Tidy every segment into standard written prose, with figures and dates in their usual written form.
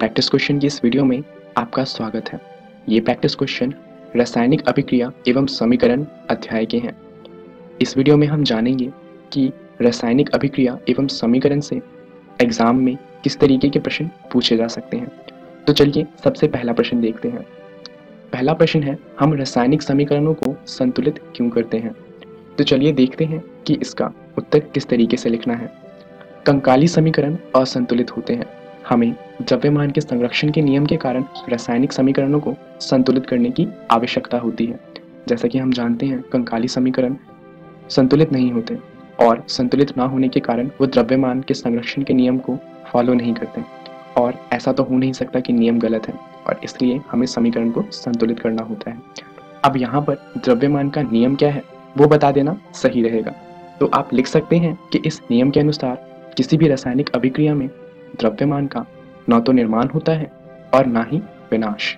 Practice question की इस video में आपका स्वागत है। ये प्रैक्टिस क्वेश्चन रासायनिक अभिक्रिया एवं समीकरण अध्याय के हैं। इस वीडियो में हम जानेंगे कि रासायनिक अभिक्रिया एवं समीकरण से एग्जाम में किस तरीके के प्रश्न पूछे जा सकते हैं। तो चलिए सबसे पहला प्रश्न देखते हैं। पहला प्रश्न है, हम रासायनिक समीकरणों को संतुलित क्यों करते हैं। तो चलिए देखते हैं कि इसका उत्तर किस तरीके से लिखना है। कंकाली समीकरण असंतुलित होते हैं। हमें द्रव्यमान के संरक्षण के नियम के कारण रासायनिक समीकरणों को संतुलित करने की आवश्यकता होती है। जैसा कि हम जानते हैं, कंकाली समीकरण संतुलित नहीं होते और संतुलित ना होने के कारण वो द्रव्यमान के संरक्षण के नियम को फॉलो नहीं करते, और ऐसा तो हो नहीं सकता कि नियम गलत है, और इसलिए हमें समीकरण को संतुलित करना होता है। अब यहाँ पर द्रव्यमान का नियम क्या है वो बता देना सही रहेगा। तो आप लिख सकते हैं कि इस नियम के अनुसार किसी भी रासायनिक अभिक्रिया में द्रव्यमान का न तो निर्माण होता है और ना ही विनाश।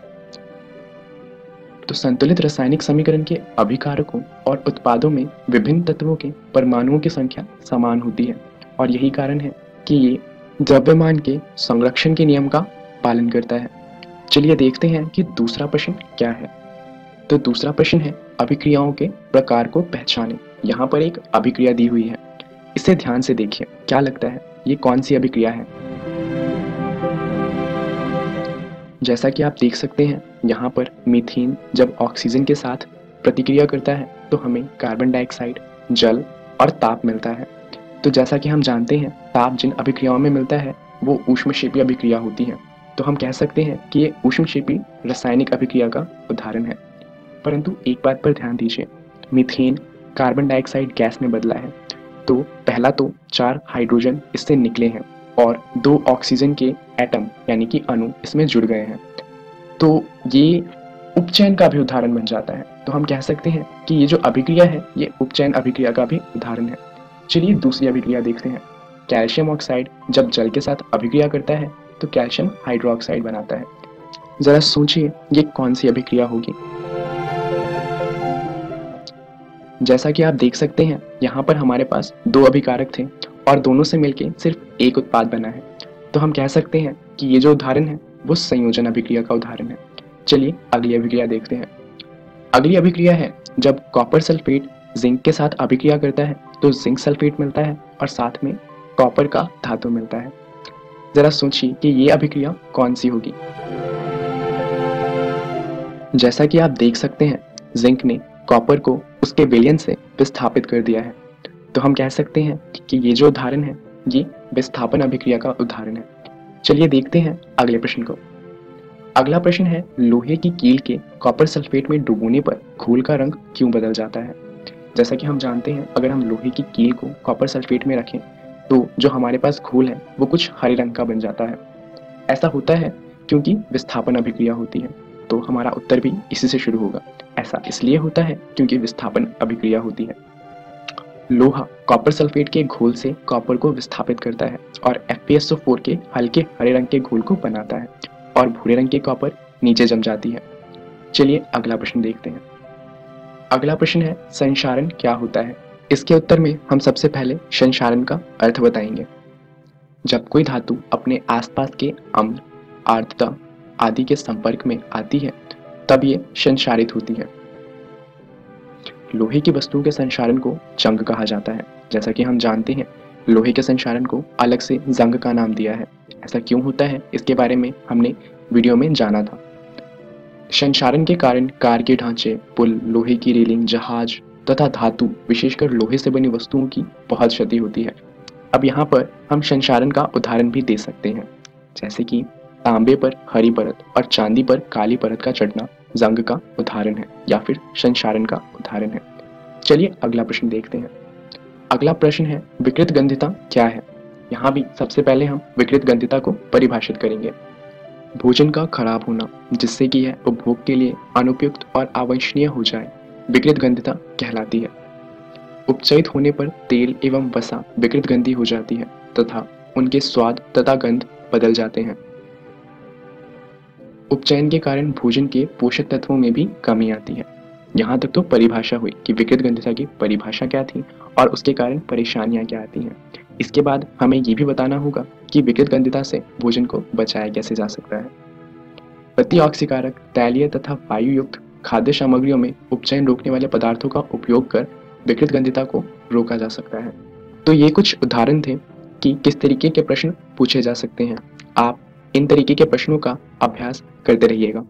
तो संतुलित रासायनिक समीकरण के अभिकारकों और उत्पादों में विभिन्न तत्वों के परमाणुओं की संख्या समान होती है, और यही कारण है कि ये द्रव्यमान के संरक्षण के नियम का पालन करता है। चलिए देखते हैं कि दूसरा प्रश्न क्या है। तो दूसरा प्रश्न है, अभिक्रियाओं के प्रकार को पहचानें। यहाँ पर एक अभिक्रिया दी हुई है, इसे ध्यान से देखिए। क्या लगता है ये कौन सी अभिक्रिया है। जैसा कि आप देख सकते हैं, यहाँ पर मीथेन जब ऑक्सीजन के साथ प्रतिक्रिया करता है तो हमें कार्बन डाइऑक्साइड, जल और ताप मिलता है। तो जैसा कि हम जानते हैं, ताप जिन अभिक्रियाओं में मिलता है वो ऊष्मक्षेपी अभिक्रिया होती है। तो हम कह सकते हैं कि ये ऊष्मक्षेपी रासायनिक अभिक्रिया का उदाहरण है। परंतु एक बात पर ध्यान दीजिए, मीथेन कार्बन डाइऑक्साइड गैस में बदला है, तो पहला तो 4 हाइड्रोजन इससे निकले हैं और 2 ऑक्सीजन के एटम यानी कि अणु इसमें जुड़ गए हैं। तो ये उपचयन का भी उदाहरण बन जाता है। तो हम कह सकते हैं कि ये जो अभिक्रिया है ये उपचयन अभिक्रिया का भी उदाहरण है। चलिए दूसरी अभिक्रिया देखते हैं। कैल्शियम ऑक्साइड जब जल के साथ अभिक्रिया करता है तो कैल्शियम हाइड्रोक्साइड बनाता है। जरा सोचिए ये कौन सी अभिक्रिया होगी। जैसा कि आप देख सकते हैं, यहाँ पर हमारे पास 2 अभिकारक थे और दोनों से मिलकर सिर्फ एक उत्पाद बना है। तो हम कह सकते हैं कि ये जो उदाहरण है वो संयोजन अभिक्रिया का उदाहरण है। चलिए अगली अभिक्रिया देखते हैं। अगली अभिक्रिया है, जब कॉपर सल्फेट जिंक के साथ अभिक्रिया करता है तो जिंक सल्फेट मिलता है और साथ में कॉपर का धातु मिलता है। जरा सोचिए कि ये अभिक्रिया कौन सी होगी। जैसा कि आप देख सकते हैं, जिंक ने कॉपर को उसके विलयन से विस्थापित कर दिया है। तो हम कह सकते हैं कि ये जो उदाहरण है ये विस्थापन अभिक्रिया का उदाहरण है। चलिए देखते हैं अगले प्रश्न को। अगला प्रश्न है, लोहे की कील के कॉपर सल्फेट में डुबोने पर घोल का रंग क्यों बदल जाता है। जैसा कि हम जानते हैं, अगर हम लोहे की कील को कॉपर सल्फेट में रखें तो जो हमारे पास घोल है वो कुछ हरे रंग का बन जाता है। ऐसा होता है क्योंकि विस्थापन अभिक्रिया होती है। तो हमारा उत्तर भी इसी से शुरू होगा। ऐसा इसलिए होता है क्योंकि विस्थापन अभिक्रिया होती है। लोहा कॉपर सल्फेट के घोल से कॉपर को विस्थापित करता है और FeSO4 के हल्के हरे रंग के घोल को बनाता है और भूरे रंग की कॉपर नीचे जम जाती है। चलिए अगला प्रश्न देखते हैं। अगला प्रश्न है, संक्षारण क्या होता है। इसके उत्तर में हम सबसे पहले संक्षारण का अर्थ बताएंगे। जब कोई धातु अपने आसपास के अम्ल, आर्द्रता आदि के संपर्क में आती है तब ये संक्षारित होती है। लोहे की वस्तुओं के संक्षारण को जंग कहा जाता है। जैसा कि हम जानते हैं, लोहे के संक्षारण को अलग से जंग का नाम दिया है। ऐसा क्यों होता है इसके बारे में हमने वीडियो में जाना था। संक्षारण के कारण कार के ढांचे, पुल, लोहे की रेलिंग, जहाज तथा धातु विशेषकर लोहे से बनी वस्तुओं की बहुत क्षति होती है। अब यहाँ पर हम संक्षारण का उदाहरण भी दे सकते हैं, जैसे कि तांबे पर हरी परत और चांदी पर काली परत का चढ़ना जंग का उदाहरण है या फिर संक्षारण का उदाहरण है। चलिए अगला प्रश्न देखते हैं। अगला प्रश्न है, विकृत गंधिता क्या है। यहाँ भी सबसे पहले हम विकृत गंधिता को परिभाषित करेंगे। भोजन का खराब होना जिससे कि यह उपभोग के लिए अनुपयुक्त और अवांछनीय हो जाए विकृत गंधिता कहलाती है। उपचयित होने पर तेल एवं वसा विकृत गंधी हो जाती है तथा उनके स्वाद तथा गंध बदल जाते हैं। उपचयन के कारण भोजन के पोषक तत्वों में भी कमी आती है। यहाँ तक तो परिभाषा हुई कि विकृत गंधिता की परिभाषा क्या थी और उसके कारण परेशानियां क्या आती हैं। इसके बाद हमें ये भी बताना होगा कि विकृत गंधिता से भोजन को बचाया कैसे जा सकता है। अति ऑक्सीकारक, तैलीय तथा वायु युक्त खाद्य सामग्रियों में उपचयन रोकने वाले पदार्थों का उपयोग कर विकृत गंधिता को रोका जा सकता है। तो ये कुछ उदाहरण थे कि किस तरीके के प्रश्न पूछे जा सकते हैं। आप इन तरीके के प्रश्नों का अभ्यास करते रहिएगा।